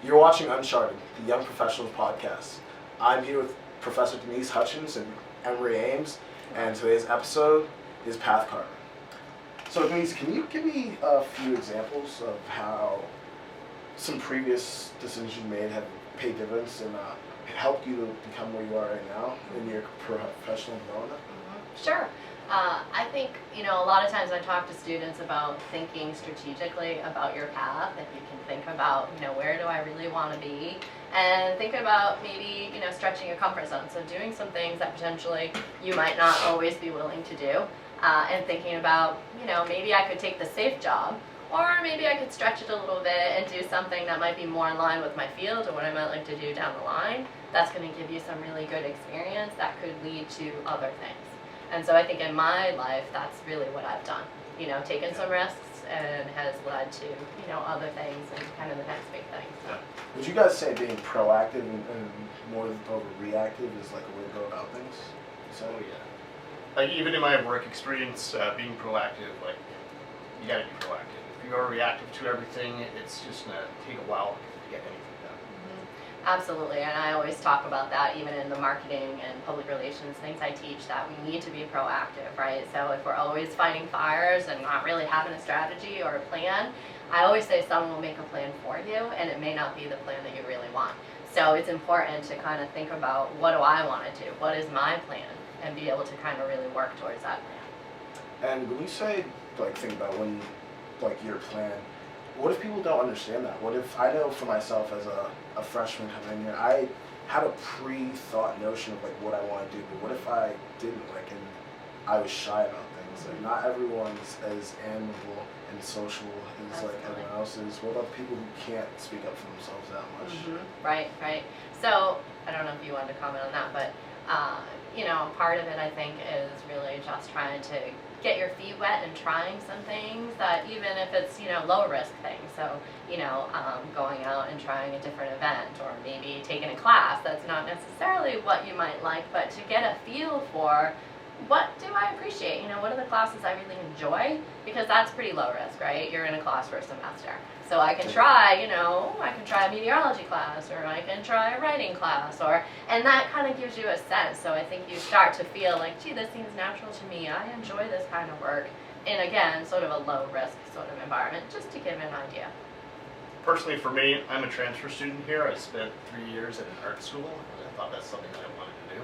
You're watching Uncharted, the Young Professionals podcast. I'm here with Professor Denise Hutchins and Emery Ames, and today's episode is Path Carving. So Denise, can you give me a few examples of how some previous decisions you made have paid dividends and helped you to become where you are right now in your professional development? Sure. I think, a lot of times I talk to students about thinking strategically about your path. If you can think about, where do I really want to be? And think about maybe, stretching your comfort zone. So doing some things that potentially you might not always be willing to do. And thinking about, maybe I could take the safe job, or maybe I could stretch it a little bit and do something that might be more in line with my field or what I might like to do down the line. That's going to give you some really good experience that could lead to other things. And so I think in my life, that's really what I've done. Taken some risks and has led to, other things and kind of the next big thing. So. Would you guys say being proactive and more over reactive is like a way to go about things? So yeah. Like even in my work experience, being proactive, like you gotta be proactive. If you are reactive to everything, it's just gonna take a while to get anything done. Absolutely, and I always talk about that even in the marketing and public relations things I teach, that we need to be proactive, right? So if we're always fighting fires and not really having a strategy or a plan, I always say someone will make a plan for you and it may not be the plan that you really want. So it's important to kind of think about, what do I want to do? What is my plan? And be able to kind of really work towards that plan. And when you say, think about when, your plan, what if people don't understand that? What if, I know for myself as a freshman coming in here, I had a pre-thought notion of what I want to do, but what if I didn't, and I was shy about things? Not everyone's as amiable and social as everyone else is. What about people who can't speak up for themselves that much? Right. So, I don't know if you wanted to comment on that, but part of it I think is really just trying to get your feet wet and trying some things that, even if it's, low risk things. So, going out and trying a different event, or maybe taking a class that's not necessarily what you might like, but to get a feel for, what do I appreciate? What are the classes I really enjoy? Because that's pretty low risk, right? You're in a class for a semester. So I can try, I can try a meteorology class, or I can try a writing class, and that kind of gives you a sense. So I think you start to feel gee, this seems natural to me. I enjoy this kind of work. And again, sort of a low risk sort of environment, just to give an idea. Personally, for me, I'm a transfer student here. I spent 3 years at an art school, and I thought that's something that I wanted to do.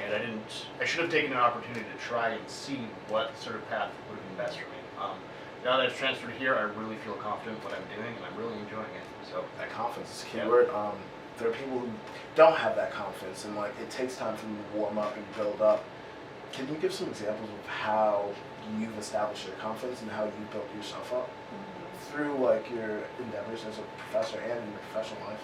And I should have taken an opportunity to try and see what sort of path would have been best for me. Now that I've transferred here, I really feel confident in what I'm doing, and I'm really enjoying it. So that confidence is key word. There are people who don't have that confidence, and it takes time for them to warm up and build up. Can you give some examples of how you've established your confidence and how you built yourself up through your endeavors as a professor and in your professional life?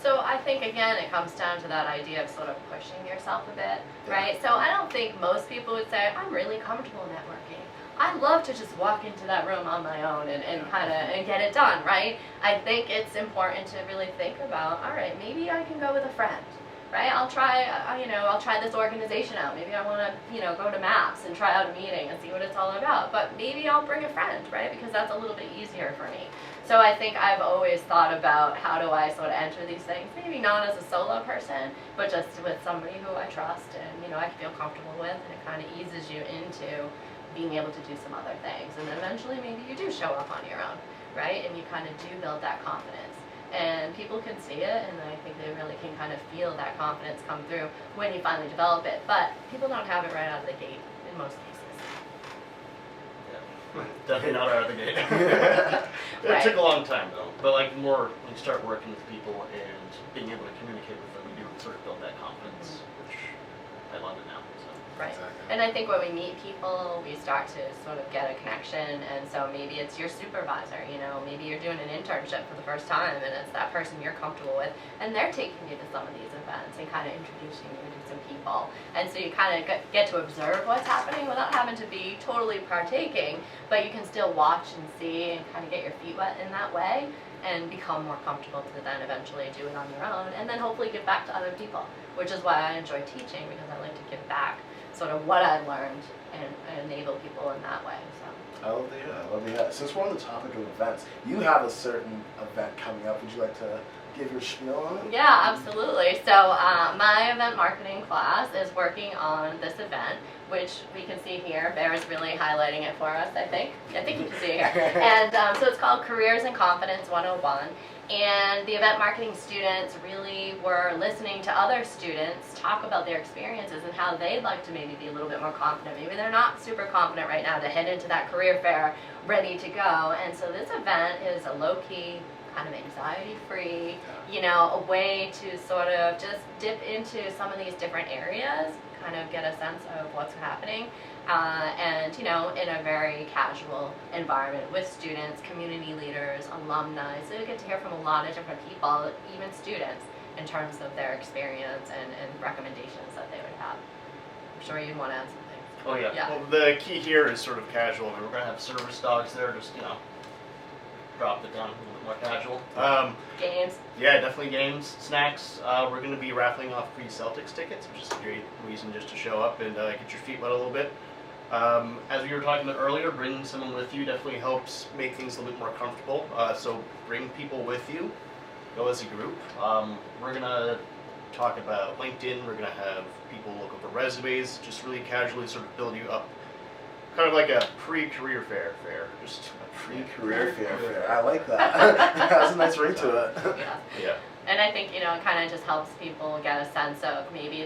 So I think, again, it comes down to that idea of sort of pushing yourself a bit, right? So I don't think most people would say, I'm really comfortable networking. I love to just walk into that room on my own and kind of get it done, right? I think it's important to really think about, all right, maybe I can go with a friend, right? I'll try this organization out. Maybe I want to, go to MAPS and try out a meeting and see what it's all about. But maybe I'll bring a friend, right? Because that's a little bit easier for me. So I think I've always thought about, how do I sort of enter these things? Maybe not as a solo person, but just with somebody who I trust and, I feel comfortable with, and it kind of eases you into being able to do some other things. And eventually maybe you do show up on your own, right? And you kind of do build that confidence. And people can see it, and I think they really can kind of feel that confidence come through when you finally develop it. But people don't have it right out of the gate in most cases. Yeah, definitely not out of the gate. Right. It took a long time though, but more when you start working with people and being able to communicate with them, you sort of build that confidence, which I love it now. Right. Exactly. And I think when we meet people, we start to sort of get a connection, and so maybe it's your supervisor, maybe you're doing an internship for the first time, and it's that person you're comfortable with, and they're taking you to some of these events and kind of introducing you to some people. And so you kind of get to observe what's happening without having to be totally partaking, but you can still watch and see and kind of get your feet wet in that way and become more comfortable to then eventually do it on your own, and then hopefully give back to other people, which is why I enjoy teaching, because I like to give back sort of what I've learned and enable people in that way. So I love to hear that. I love to hear that. Since we're on the topic of events, you have a certain event coming up. Would you like to give your spiel on it? Yeah, absolutely. So my event marketing class is working on this event, which we can see here. Bear is really highlighting it for us, I think. I think you can see it here. And so it's called Careers and Confidence 101. And the event marketing students really were listening to other students talk about their experiences and how they'd like to maybe be a little bit more confident. Maybe they're not super confident right now to head into that career fair ready to go. And so this event is a low-key, kind of anxiety-free, you know, a way to sort of just dip into some of these different areas, kind of get a sense of what's happening, and, you know, in a very casual environment with students, community leaders, alumni, so you get to hear from a lot of different people, even students, in terms of their experience and recommendations that they would have. I'm sure you'd want to add something. Oh yeah. Yeah. Well, the key here is sort of casual. I mean, we're gonna have service dogs there, just drop it down a little bit more casual. Games. Yeah, definitely games, snacks. We're gonna be raffling off free Celtics tickets, which is a great reason just to show up and get your feet wet a little bit. As we were talking about earlier, bringing someone with you definitely helps make things a little bit more comfortable. So bring people with you. Go as a group. We're gonna talk about LinkedIn. We're gonna have people look over resumes, just really casually sort of build you up, kind of like a pre-career fair. Just a Pre-career fair. I like that. That's a nice ring to it. Yeah. Yeah. And I think, you know, it kind of just helps people get a sense of maybe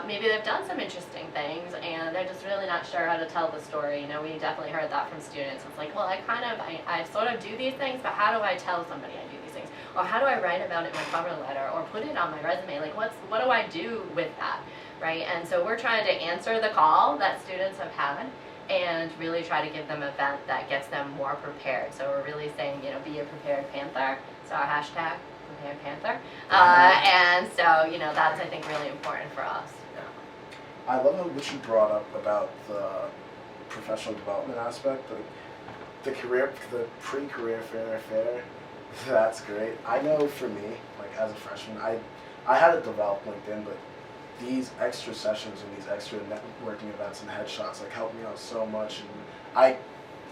maybe they've done some interesting things and they're just really not sure how to tell the story. You know, we definitely heard that from students. It's like, well, I sort of do these things, but how do I tell somebody I do these things? Or how do I write about it in my cover letter or put it on my resume? Like, what do I do with that, right? And so we're trying to answer the call that students have had and really try to give them an event that gets them more prepared. So we're really saying, you know, be a prepared panther. So our hashtag, prepared panther. And so, you know, that's, I think, really important for us. I love what you brought up about the professional development aspect, the pre-career fair. That's great. I know for me, like as a freshman, I had to develop LinkedIn, but these extra sessions and these extra networking events and headshots like helped me out so much. And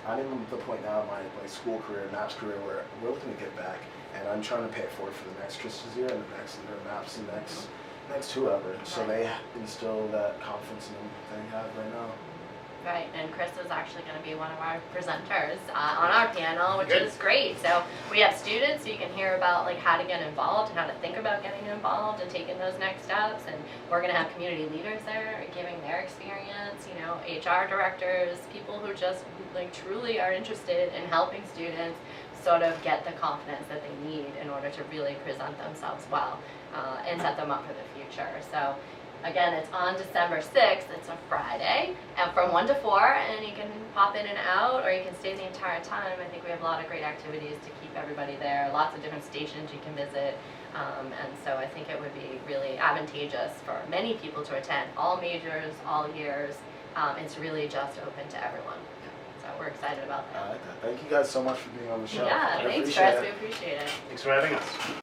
I'm in the point now in my school career, MAPS career, where we're looking to get back, and I'm trying to pay it forward for the next Krista's year and the next leader of MAPS, the next whoever. So they instill that confidence in them they have right now. Right, and Chris is actually going to be one of our presenters on our panel, which Good. is great. So we have students, so you can hear about like how to get involved and how to think about getting involved and taking those next steps. And we're going to have community leaders there giving their experience, you know, HR directors, people who just like truly are interested in helping students sort of get the confidence that they need in order to really present themselves well and set them up for the future. So again, it's on December 6th. It's a Friday, and from 1 to 4, and you can pop in and out, or you can stay the entire time. I think we have a lot of great activities to keep everybody there, lots of different stations you can visit, and so I think it would be really advantageous for many people to attend, all majors, all years. It's really just open to everyone. So we're excited about that. I like that. Thank you guys so much for being on the show. Yeah, I thanks, appreciate Chris. it. We appreciate it. Thanks for having us.